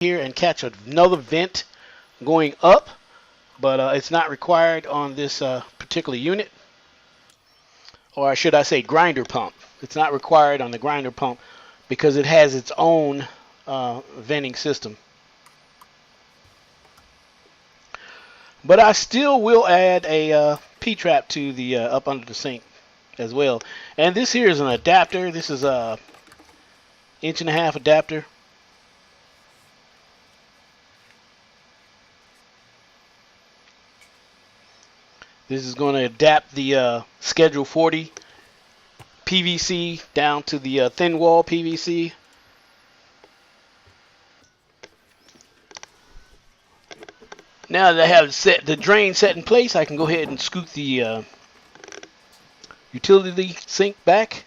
here and catch another vent going up, but it's not required on this particular unit, or should I say grinder pump. It's not required on the grinder pump because it has its own venting system. But I still will add a P-trap to the up under the sink as well. And this here is an adapter. This is a 1.5-inch adapter. This is going to adapt the Schedule 40 PVC down to the thin wall PVC. Now that I have the drain set in place, I can go ahead and scoot the utility sink back.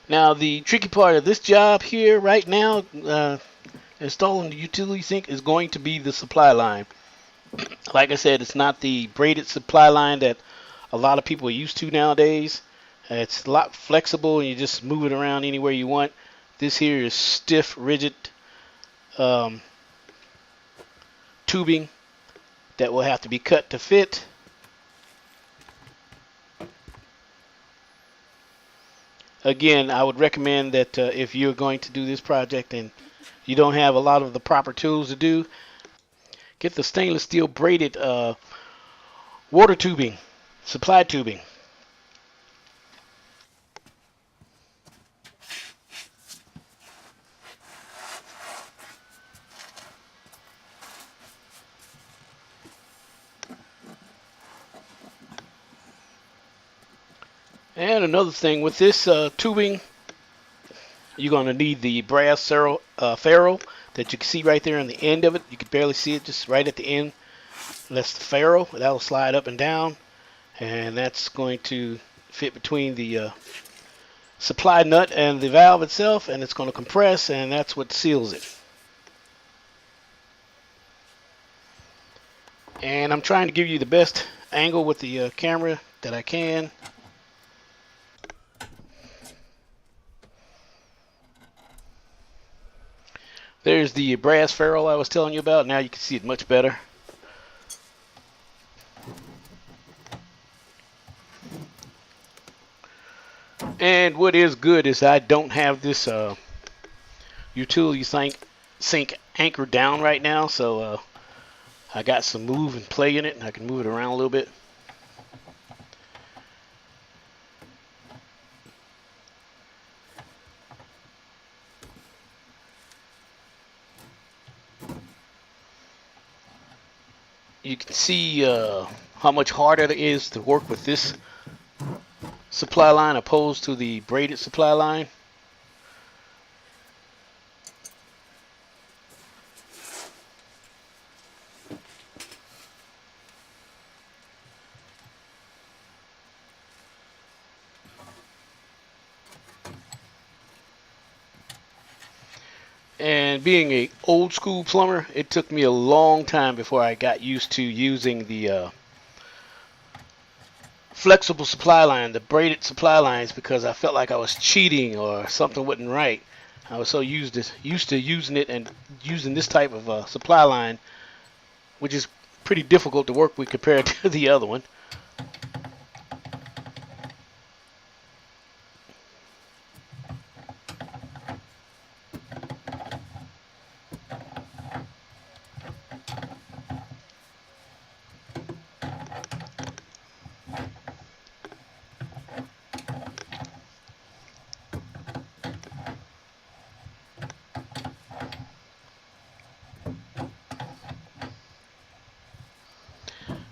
Now the tricky part of this job here right now, installing the utility sink, is going to be the supply line. Like I said, it's not the braided supply line that a lot of people are used to nowadays. It's a lot flexible and you just move it around anywhere you want. This here is stiff, rigid tubing that will have to be cut to fit. Again, I would recommend that if you're going to do this project and you don't have a lot of the proper tools to do, get the stainless steel braided water tubing, supply tubing. And another thing with this tubing, you're going to need the brass ferrule that you can see right there on the end of it. You can barely see it, just right at the end. That's the ferrule. That'll slide up and down, and that's going to fit between the supply nut and the valve itself, and it's going to compress, and that's what seals it. And I'm trying to give you the best angle with the camera that I can. There's the brass ferrule I was telling you about. Now you can see it much better. And what is good is I don't have this utility sink anchored down right now, so I got some move and play in it, and I can move it around a little bit. You can see how much harder it is to work with this supply line opposed to the braided supply line. And being a old school plumber, it took me a long time before I got used to using the flexible supply line, the braided supply lines, because I felt like I was cheating or something wasn't right. I was so used to using it and using this type of supply line, which is pretty difficult to work with compared to the other one.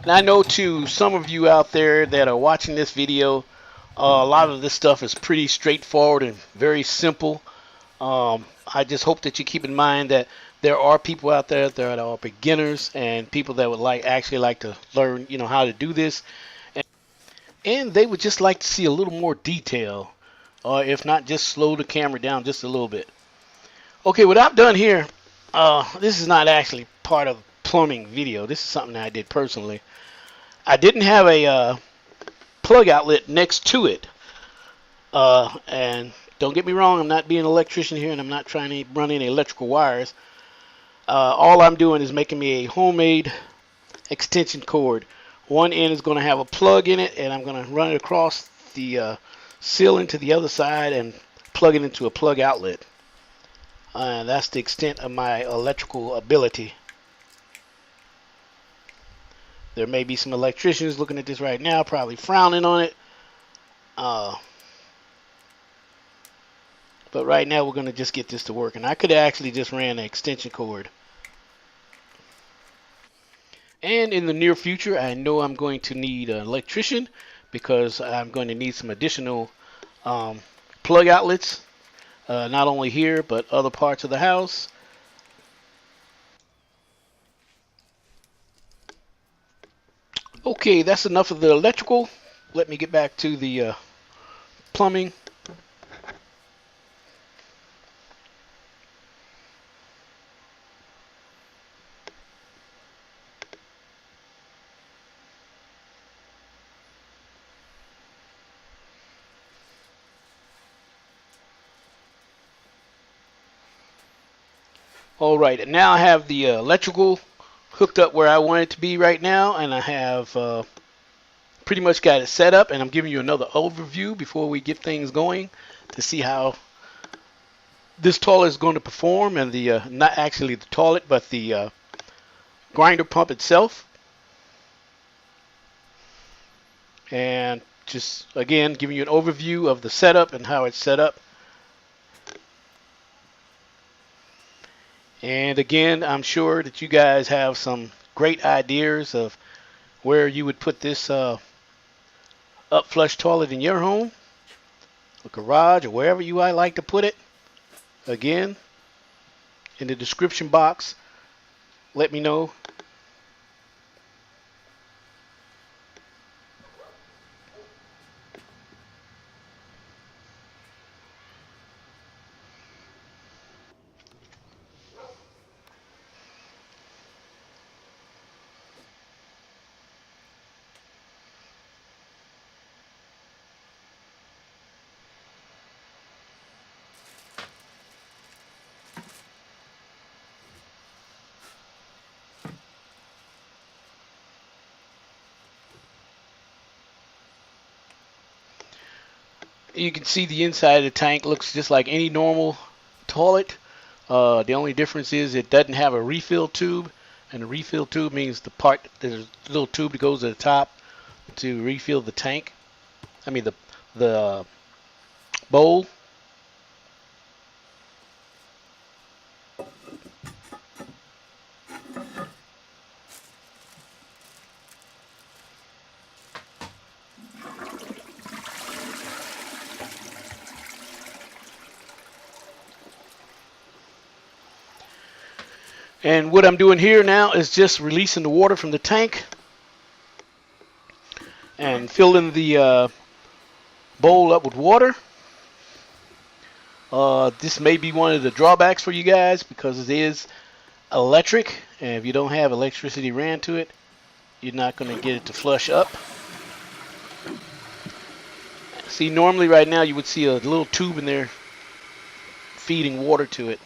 And I know to some of you out there that are watching this video, a lot of this stuff is pretty straightforward and very simple. I just hope that you keep in mind that there are people out there that are beginners and people that would actually like to learn, how to do this, and they would just like to see a little more detail, or if not, just slow the camera down just a little bit. Okay, what I've done here, this is not actually part of plumbing video. This is something that I did personally. I didn't have a plug outlet next to it. And don't get me wrong, I'm not being an electrician here, and I'm not trying to run any electrical wires. All I'm doing is making me a homemade extension cord. One end is going to have a plug in it, and I'm going to run it across the ceiling to the other side and plug it into a plug outlet. That's the extent of my electrical ability. There may be some electricians looking at this right now, probably frowning on it. But right now we're going to just get this to work. And I could have actually just ran an extension cord. And in the near future, I know I'm going to need an electrician because I'm going to need some additional plug outlets, not only here, but other parts of the house. Okay, that's enough of the electrical. Let me get back to the plumbing. All right, and now I have the electrical hooked up where I want it to be right now, and I have pretty much got it set up, and I'm giving you another overview before we get things going to see how this toilet is going to perform, and the not actually the toilet, but the grinder pump itself. And just again giving you an overview of the setup and how it's set up. And again, I'm sure that you guys have some great ideas of where you would put this upflush toilet in your home, a garage, or wherever you might like to put it. Again, in the description box, let me know. You can see the inside of the tank looks just like any normal toilet. The only difference is it doesn't have a refill tube, and the refill tube means the part, there's a little tube that goes to the top to refill the tank. I mean the bowl. And what I'm doing here now is just releasing the water from the tank and filling the bowl up with water. This may be one of the drawbacks for you guys because it is electric, and if you don't have electricity ran to it, you're not going to get it to flush up. See, normally right now you would see a little tube in there feeding water to it.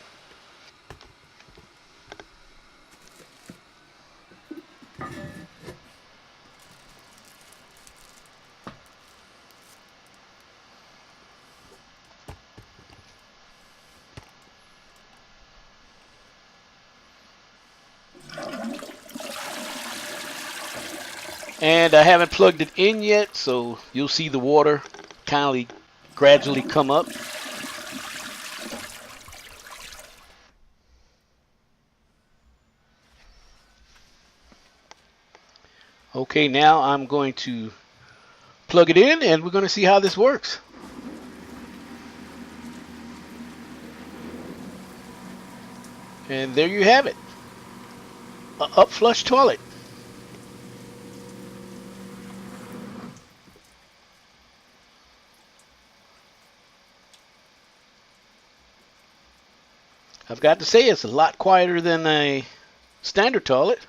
And I haven't plugged it in yet, so you'll see the water kindly gradually come up. Okay, now I'm going to plug it in and we're going to see how this works. And there you have it, an upflush toilet. I've got to say it's a lot quieter than a standard toilet.